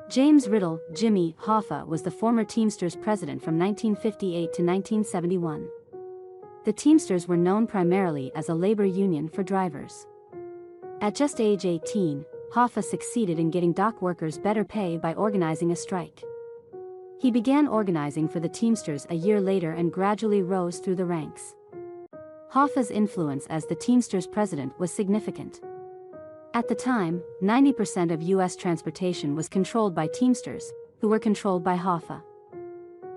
James Riddle, Jimmy Hoffa, was the former Teamsters president from 1958 to 1971. The Teamsters were known primarily as a labor union for drivers. At just age 18, Hoffa succeeded in getting dock workers better pay by organizing a strike. He began organizing for the Teamsters a year later and gradually rose through the ranks. Hoffa's influence as the Teamsters president was significant. At the time, 90% of U.S. transportation was controlled by Teamsters, who were controlled by Hoffa.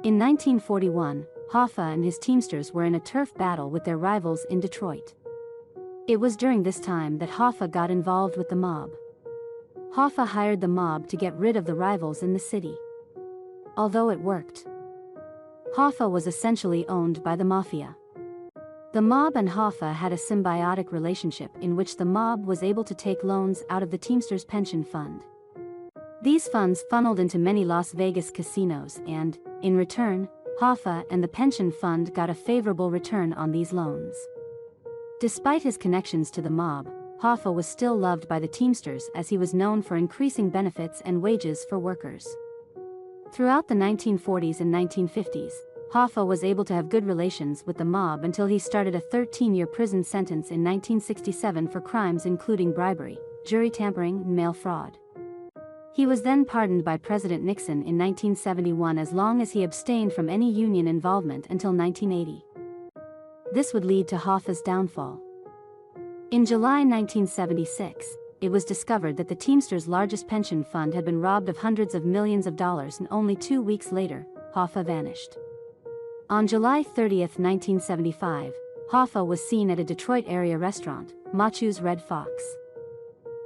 In 1941, Hoffa and his Teamsters were in a turf battle with their rivals in Detroit. It was during this time that Hoffa got involved with the mob. Hoffa hired the mob to get rid of the rivals in the city. Although it worked, Hoffa was essentially owned by the mafia. The mob and Hoffa had a symbiotic relationship in which the mob was able to take loans out of the Teamsters pension fund. These funds funneled into many Las Vegas casinos and, in return, Hoffa and the pension fund got a favorable return on these loans. Despite his connections to the mob, Hoffa was still loved by the Teamsters as he was known for increasing benefits and wages for workers. Throughout the 1940s and 1950s, Hoffa was able to have good relations with the mob until he started a 13-year prison sentence in 1967 for crimes including bribery, jury tampering, and mail fraud. He was then pardoned by President Nixon in 1971 as long as he abstained from any union involvement until 1980. This would lead to Hoffa's downfall. In July 1976, it was discovered that the Teamsters' largest pension fund had been robbed of hundreds of millions of dollars, and only 2 weeks later, Hoffa vanished. On July 30, 1975, Hoffa was seen at a Detroit-area restaurant, Machu's Red Fox.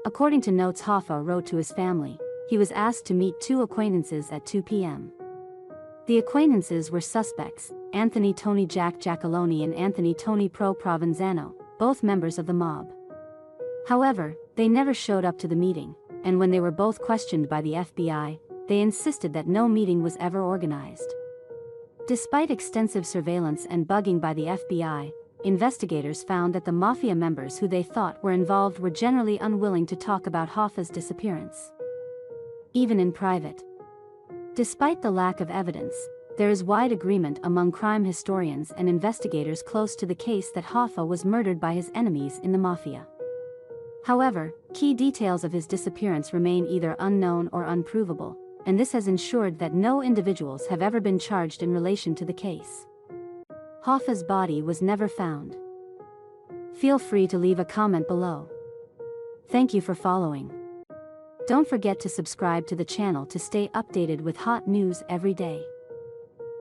According to notes Hoffa wrote to his family, he was asked to meet 2 acquaintances at 2 p.m. The acquaintances were suspects, Anthony Tony Jack Giacalone and Anthony Tony Pro Provenzano, both members of the mob. However, they never showed up to the meeting, and when they were both questioned by the FBI, they insisted that no meeting was ever organized. Despite extensive surveillance and bugging by the FBI, investigators found that the mafia members who they thought were involved were generally unwilling to talk about Hoffa's disappearance, even in private. Despite the lack of evidence, there is wide agreement among crime historians and investigators close to the case that Hoffa was murdered by his enemies in the mafia. However, key details of his disappearance remain either unknown or unprovable, and this has ensured that no individuals have ever been charged in relation to the case. Hoffa's body was never found. Feel free to leave a comment below. Thank you for following. Don't forget to subscribe to the channel to stay updated with hot news every day.